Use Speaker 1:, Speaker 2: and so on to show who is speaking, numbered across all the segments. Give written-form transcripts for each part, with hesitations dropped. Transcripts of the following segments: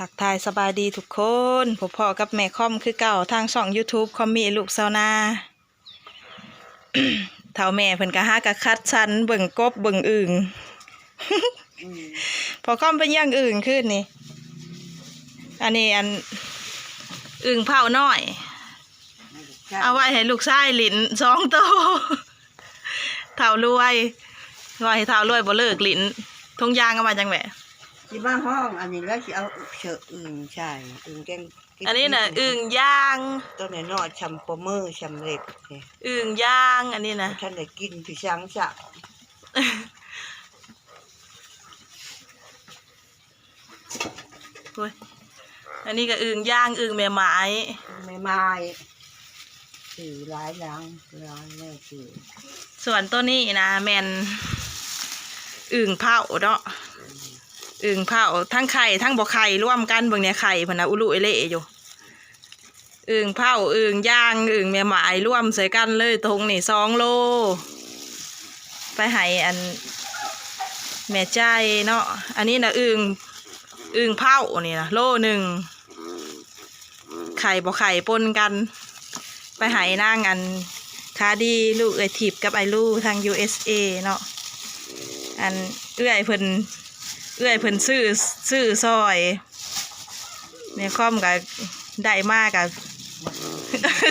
Speaker 1: ทักทายสบายดีทุกคนพ่อกับแม่คอมคือเก่าทางช่อง YouTube คอมมีลูกสาวนา เท่าแม่เพิ่นก็หากะคัดชันเบิ่งกบเบิ่งอึ่ง พอคอมเป็นย่างอึ่งขึ้นนี่อันนี้อันอึ่งเผาน้อย เอาไว้ให้ลูกชายหลิน2 ตัว เท่ารวยว่าให้เท่ารวยบ่เลิกหลินทงยางเอามาจังแหม
Speaker 2: ที่บ้านห้องอันนี้แล้วที่เอาเชือกอึ่งใช่อึ่งแกง
Speaker 1: อันนี้น่ะอึ่งย่าง
Speaker 2: ตัวน้อยๆชำโปมือชำเล็บนี่
Speaker 1: อึ่งย่างอันนี้นะ
Speaker 2: ท่านได้กินพี่ช้างสัก
Speaker 1: โอ้ยอันนี้ก็อึ่งย่างอึ่งแม่ไม้
Speaker 2: ไม่ไม้สื่อหลายหลังร้านแม่สื่อ
Speaker 1: ส่วนตัวนี้นะแมนอึ่งเผาเนาะอึ่งเผาทั้งไข่ทั้งบ่ไข่ร่วมกันเบิ่งเนี่ยไข่พะนะอุลุเอเล่อยู่อึ่งเผาอึ่งย่างอึ่งแม่หมายร่วมใส่กันเลยตรงนี่2 โลไปให้อันแม่ใจเนาะอันนี้นะอึ่งเผานี่นะโล 1ไข่บ่ไข่ปนกันไปให้นางอันคาดีลูกเอ้ยทิพย์กับไอลูทาง USA เนาะอันเอื้อยเพิ่นซื้อซอยเนี่ยคอมกับได้มากกับ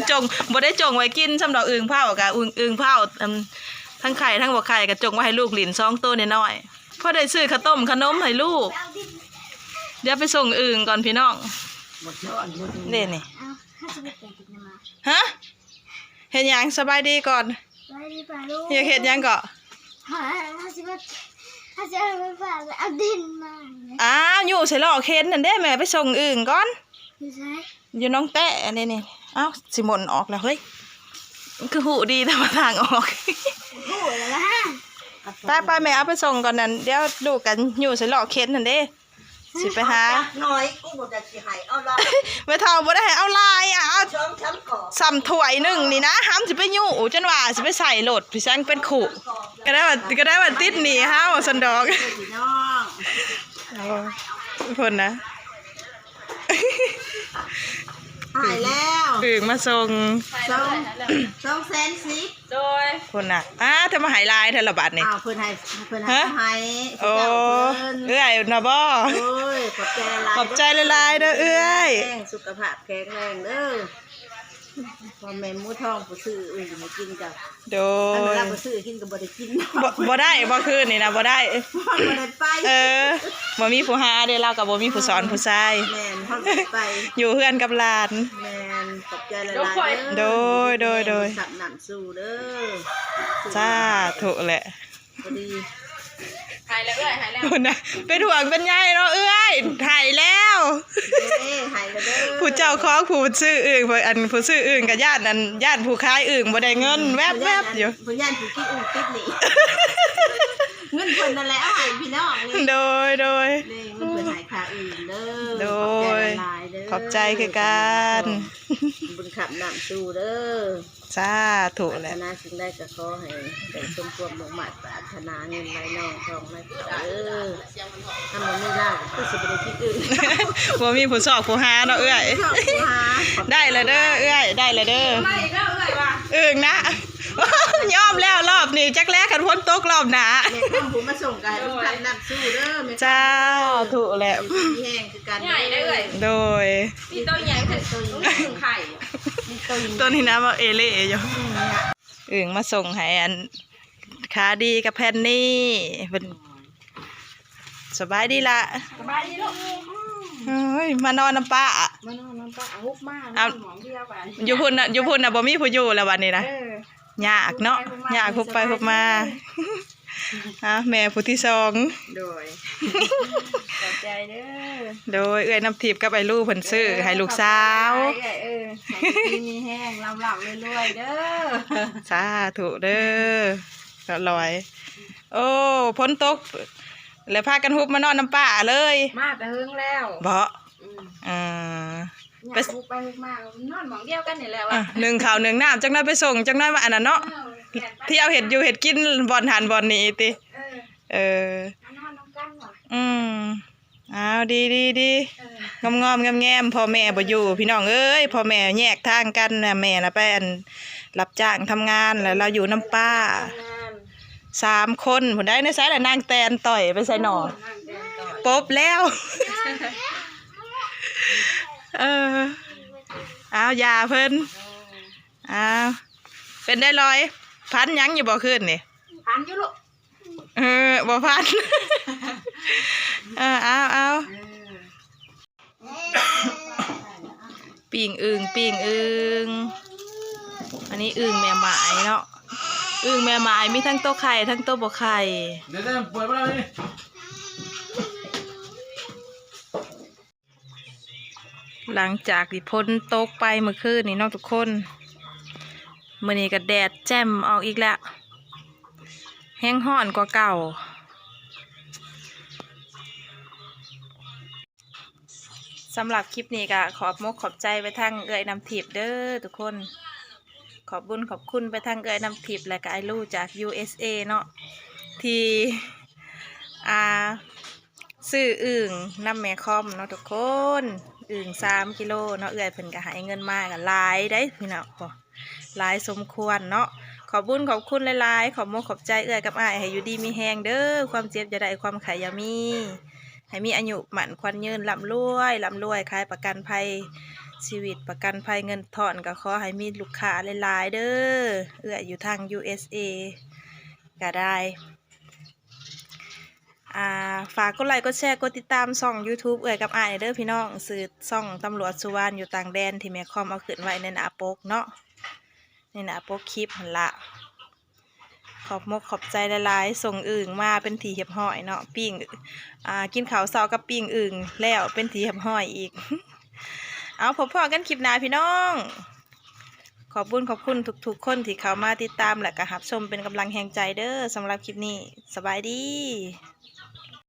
Speaker 1: จงบ่ได้จงไว้กินสำหรับอึ่งเผากับอึ่งเผาทั้งไข่ทั้งบ่ไข่กับจงไว้ให้ลูกหลิน2 ตัวน้อยๆพอได้ซื้อข้าวต้มขนมให้ลูกเดี๋ยวไปส่งอึ่งก่อนพี่น้องเด่นนี่ฮะเห็นยังสบายดีก่อนอยากเห็นยังก่อนอยู่ใส่หลอกเห็นนั่นเด้แม่ไปส่งอึ่งก่อนอยู่น้องแตะนี่เอ้าสิมนออกแล้วเฮ้ยคือหูดีแต่มาทางออกไปแม่เอาไปส่งก่อนนั่นเดี๋ยวดูกันอยู่ใส่หลอกเข็นนั่นเด้สิไปหา
Speaker 2: น้อยกูบ่ได้สิให้เอาลาย
Speaker 1: ไม่ทองบ่ได้ให้เอาลายซ้ำถ้วยหนึ่งนี่นะห้ามสิไปยู่จนว่าสิไปใส่โหลดพี่แซงเป็นขู่ก็ได้ว่าติดหนีห้าวสันดอกคนนะ
Speaker 2: หายแล้ว
Speaker 1: อึ่งมาส่ง
Speaker 2: 210,000โดย
Speaker 1: คนน่ะเธอมาหายลายเธอระบาดนี่
Speaker 2: เพิ่นให้
Speaker 1: โอ้เอื้อยนะบ่ขอบใจหลายๆเด้อเอื้อย
Speaker 2: สุขภาพแข็งแรงเด้อพ่อแม่หมูทองผู้ซื้ออื่นมากินกับ
Speaker 1: โดย
Speaker 2: เวลาผู้ซื้อกินก็บ่ได้กิน
Speaker 1: บ่ได้บ่คืนนี่นะบ่ได้
Speaker 2: บ่ได้ไป
Speaker 1: บ่มีผู้หาเด้เราก็บ่มีผู้สอนผู้ชาย
Speaker 2: แม่นเฮาไป
Speaker 1: อยู่เฮือนกับหลาน
Speaker 2: แม่นขอบใจหลายๆ
Speaker 1: โดย
Speaker 2: สับน้ำสู้เด้อ
Speaker 1: จ้าถูกแหละ
Speaker 2: พอดี
Speaker 1: หายแล้วเอื้อยหายแล้วคุณนะเป็นห่วงเป็นใยเนาะเอื้อยหายแล้ว
Speaker 2: หายแล้วเด้อ
Speaker 1: ผู้เจ้าของผู้ซื้ออึ่งผู้ซื้ออึ่งกับญาติผู้ขายอึ่งบ่ได้เงินแวบอยู่
Speaker 2: ผู้ญาติผู้กินอึ่งติดหนีเงินเพิ่นนั่นแหละเอาให้พี่น้อง
Speaker 1: โดย
Speaker 2: เงินเพิ่นให้ค่าอึ่งเด้อ
Speaker 1: โดยขอบใจคือกัน
Speaker 2: บุญขับน้ำสู้เด้อ
Speaker 1: จ้าถูกแหละ
Speaker 2: ธนาสิ่งได้ก็ขอให้ได้สมความมุ่งมั่นปรารถนาเงินไหลนองทองไหลถ้ามันไม่ได้ก็สิบ่ได้คิดอื่น
Speaker 1: บ่มีผู้สอบผู้หาเนาะเอื้อยได้เลยเด้อเอื้อยได้เลยเด้ออึ่งนะยอมแล้วรอบนี้จักแลกันพ้นตกรอบหน้า
Speaker 2: แม่ต้องผมมาส่งกันทำน้ำสู้เด้อ
Speaker 1: จ้าถูกแหละ
Speaker 2: มีแห้งคือกัน
Speaker 1: ใหญ่ได้เลยโดย
Speaker 2: มีตัวใหญ่กับตัวไข่
Speaker 1: ตัวนี้นะมาเอเล่อยู่อึ่งมาส่งให้อันขาดีกับแพนนี่เป็นสบายดีละ
Speaker 2: สบายดีลูก
Speaker 1: มานอนน้ำป้า
Speaker 2: ฮุบมาก
Speaker 1: เอาอยู่พุ่นน่ะบ่มีผู้อยู่แล้ววันนี้นะยากเนาะยากฮุบไปฮุบมาแม่ผู้ที่2
Speaker 2: โดยขอบใจเด้อ
Speaker 1: โดยเอื้อยน้ำทิพย์กับไอ้ลูกเพิ่นซื้อให้ลูกสาว
Speaker 2: มีแห้งลำๆรวยๆเด้อ
Speaker 1: สาธุเด้อลอยโอ้พ้นตกแล้วพากันฮุบมานอนน้ำป้าเลย
Speaker 2: มาแต่เฮิงแล้ว
Speaker 1: บ่
Speaker 2: ไปฮุบไปฮุบมานอนหมองเดียวกันนี่แหละ
Speaker 1: 1ข้าว1น้ำจังน้อยไปส่งจังน้อยมาอันนั้นเนาะที่เอาเห็ดอยู่เห็ดกินบ่อนหันบ่อนนี้ตินอนน้ำกันว่ะ อ้าวดีงอมแงมพ่อแม่บ่อยู่พี่น้องเอ้ยพ่อแม่แยกทางกันน่ะแม่น่ะไปอันรับจ้างทำงานแล้วเราอยู่น้ำป้า3 คนผู้ใดในไสล่ะนางแตนต่อยไปใส่หนอปบแล้วอ้าวยาเพิ่นอ้าวเป็นได้ร้อยพันยังอยู่บ่ขึ้นนี่
Speaker 2: พันอยู่ลูก
Speaker 1: บ่พัน เอาปิ่งอึ่งอันนี้อึ่งแม่หมายเนาะอึ่งแม่หมายมีทั้งโตไข่ทั้งโตบ่ไข่
Speaker 3: เดี๋ยวเปิดมาเลย
Speaker 1: หลังจากที่พ้นตกไปเมื่อคืนนี่เนาะทุกคนมื้อนี้ก็แดดแจ่มออกอีกแล้วแห้งร้อนกว่าเก่าสำหรับคลิปนี้ก็ขอบใจไปทางเอื้อยนำทิพย์เด้อทุกคนขอบคุณไปทางเอื้อยนำทิพย์และก็ไอลูจาก USA เนาะที่ซื้ออึ่งน้ำแม่คอมเนาะทุกคนอึ่ง3 กิโลเนาะเอื้อยเพิ่นก็ให้เงินมาก็หลายได้พี่น้องหลายสมควรเนาะขอบคุณหลายๆขอบใจเอื้อยกับอ้ายให้อยู่ดีมีแฮงเด้อความเจ็บจะได้ความไขอย่ามีให้มีอายุหมั่นควันยืนร่ำรวยขายประกันภัยชีวิตประกันภัยเงินถอนก็ขอให้มีลูกค้าหลายๆเด้อเอื้อยอยู่ทาง USA ก็ได้ฝากกดไลค์กดแชร์กดติดตามช่อง YouTube เอื้อยกับอ้ายเด้อพี่น้องสื่อช่องตำรวจสุวรรณอยู่ต่างแดนที่แม่คอมเอาขึ้นไว้ในหน้าปกเนาะในหน้าปกคลิปหั่นละขอบใจหลายๆส่งอึ่งมาเป็นทีเหียบห้อยเนาะปิ้งกินข้าวเช้ากับปิ้งอึ่งแล้วเป็นทีเหียบห้อยอีก เอาพบกันคลิปหน้าพี่น้องขอบคุณทุกคนที่เข้ามาติดตามและก็รับชมเป็นกำลังแห่งใจเด้อสำหรับคลิปนี้สบายดี